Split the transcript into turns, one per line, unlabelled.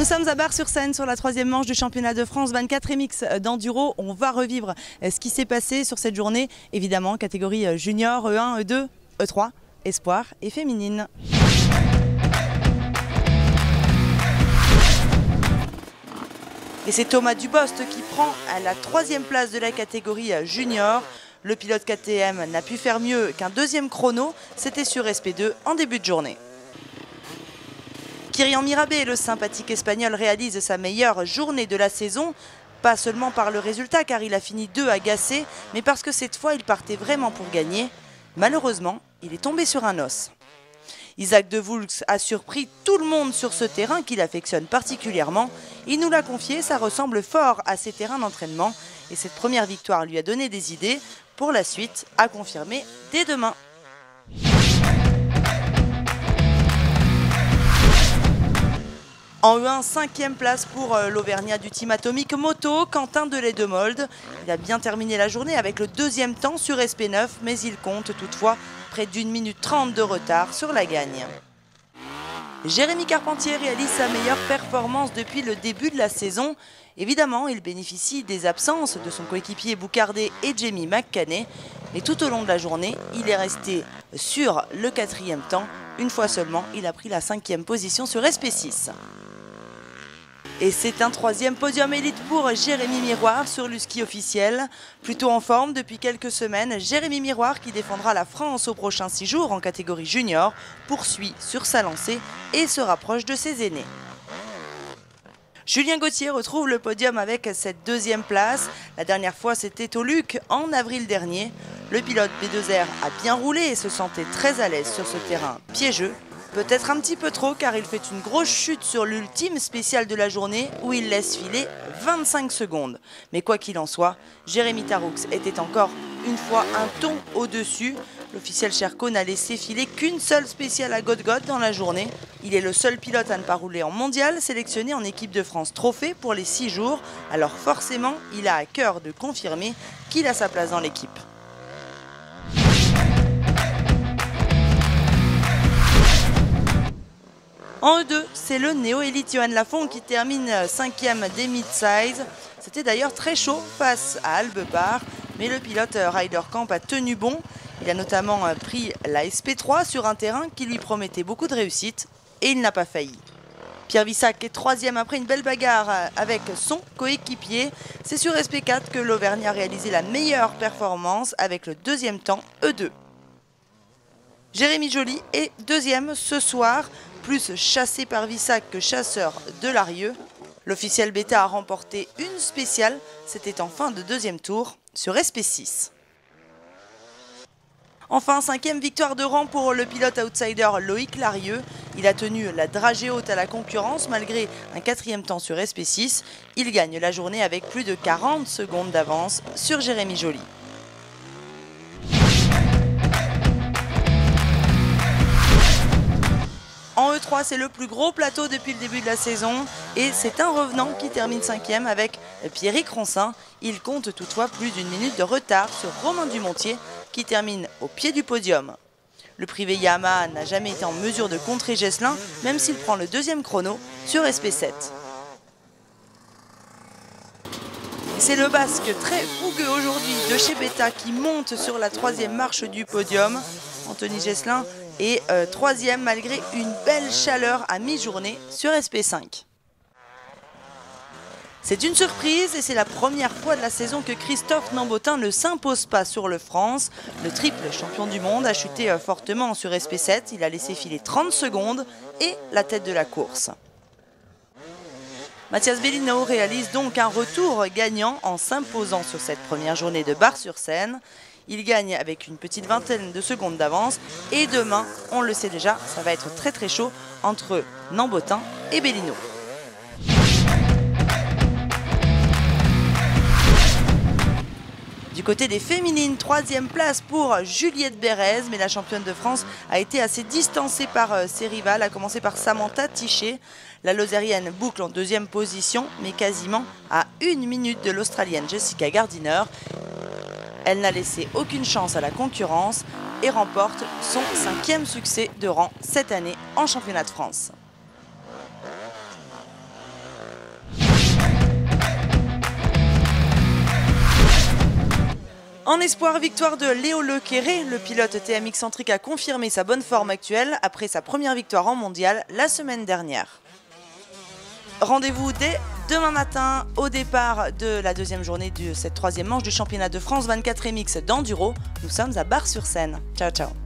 Nous sommes à Bar-sur-Seine sur la troisième manche du championnat de France 24 MX d'enduro. On va revivre ce qui s'est passé sur cette journée, évidemment catégorie junior, E1, E2, E3, espoir et féminine. Et c'est Thomas Dubost qui prend la troisième place de la catégorie junior. Le pilote KTM n'a pu faire mieux qu'un deuxième chrono, c'était sur SP2 en début de journée. Kyrian Mirabé, le sympathique espagnol, réalise sa meilleure journée de la saison, pas seulement par le résultat car il a fini 2 à Gasset, mais parce que cette fois il partait vraiment pour gagner. Malheureusement, il est tombé sur un os. Isaac De Voulx a surpris tout le monde sur ce terrain qu'il affectionne particulièrement. Il nous l'a confié, ça ressemble fort à ses terrains d'entraînement et cette première victoire lui a donné des idées pour la suite à confirmer dès demain. En E1, 5e place pour l'Auvergnat du team Atomic Moto, Quentin Delay-Demold. Il a bien terminé la journée avec le deuxième temps sur SP9, mais il compte toutefois près d'1 minute 30 de retard sur la gagne. Jérémy Carpentier réalise sa meilleure performance depuis le début de la saison. Évidemment, il bénéficie des absences de son coéquipier Boucardet et Jamie McCanney. Mais tout au long de la journée, il est resté sur le 4e temps. Une fois seulement, il a pris la 5e position sur SP6. Et c'est un 3e podium élite pour Jérémy Miroir sur le ski officiel. Plutôt en forme depuis quelques semaines, Jérémy Miroir, qui défendra la France aux prochains 6 jours en catégorie junior, poursuit sur sa lancée et se rapproche de ses aînés. Julien Gauthier retrouve le podium avec cette 2e place. La dernière fois, c'était au Luc en avril dernier. Le pilote B2R a bien roulé et se sentait très à l'aise sur ce terrain piégeux. Peut-être un petit peu trop car il fait une grosse chute sur l'ultime spéciale de la journée où il laisse filer 25 secondes. Mais quoi qu'il en soit, Jérémy Taroux était encore une fois un ton au-dessus. L'officiel Sherco n'a laissé filer qu'une seule spéciale à God dans la journée. Il est le seul pilote à ne pas rouler en mondial, sélectionné en équipe de France trophée pour les 6 jours. Alors forcément, il a à cœur de confirmer qu'il a sa place dans l'équipe. En E2, c'est le néo-élite Johan Lafont qui termine 5e des mid-size. C'était d'ailleurs très chaud face à Albepar, mais le pilote Ryder Camp a tenu bon. Il a notamment pris la SP3 sur un terrain qui lui promettait beaucoup de réussite et il n'a pas failli. Pierre Vissac est 3e après une belle bagarre avec son coéquipier. C'est sur SP4 que l'Auvergnat a réalisé la meilleure performance avec le 2e temps E2. Jérémy Joly est 2e ce soir, plus chassé par Vissac que chasseur de Larieux. L'officiel Beta a remporté une spéciale, c'était en fin de 2e tour sur SP6. Enfin, 5e victoire de rang pour le pilote outsider Loïc Larieux. Il a tenu la dragée haute à la concurrence malgré un 4e temps sur SP6. Il gagne la journée avec plus de 40 secondes d'avance sur Jérémy Joly. En E3, c'est le plus gros plateau depuis le début de la saison et c'est un revenant qui termine 5e avec Pierrick Roncin. Il compte toutefois plus d'1 minute de retard sur Romain Dumontier qui termine au pied du podium. Le privé Yamaha n'a jamais été en mesure de contrer Gesselin, même s'il prend le 2e chrono sur SP7. C'est le Basque très fougueux aujourd'hui de chez Beta qui monte sur la 3e marche du podium. Anthony Gesselin est 3e malgré une belle chaleur à mi-journée sur SP5. C'est une surprise et c'est la première fois de la saison que Christophe Nambotin ne s'impose pas sur le France. Le triple champion du monde a chuté fortement sur SP7. Il a laissé filer 30 secondes et la tête de la course. Mathias Bellino réalise donc un retour gagnant en s'imposant sur cette première journée de Bar-sur-Seine. Il gagne avec une petite vingtaine de secondes d'avance et demain, on le sait déjà, ça va être très très chaud entre Nambotin et Bellino. Du côté des féminines, 3e place pour Juliette Bérez, mais la championne de France a été assez distancée par ses rivales, à commencer par Samantha Tichet. La Lozérienne boucle en 2e position, mais quasiment à 1 minute de l'Australienne Jessica Gardiner. Elle n'a laissé aucune chance à la concurrence et remporte son 5e succès de rang cette année en championnat de France. En espoir, victoire de Léo Lequéré, le pilote TMX Centric a confirmé sa bonne forme actuelle après sa première victoire en mondial la semaine dernière. Rendez-vous dès demain matin au départ de la deuxième journée de cette troisième manche du championnat de France 24 MX d'enduro. Nous sommes à Bar-sur-Seine. Ciao ciao.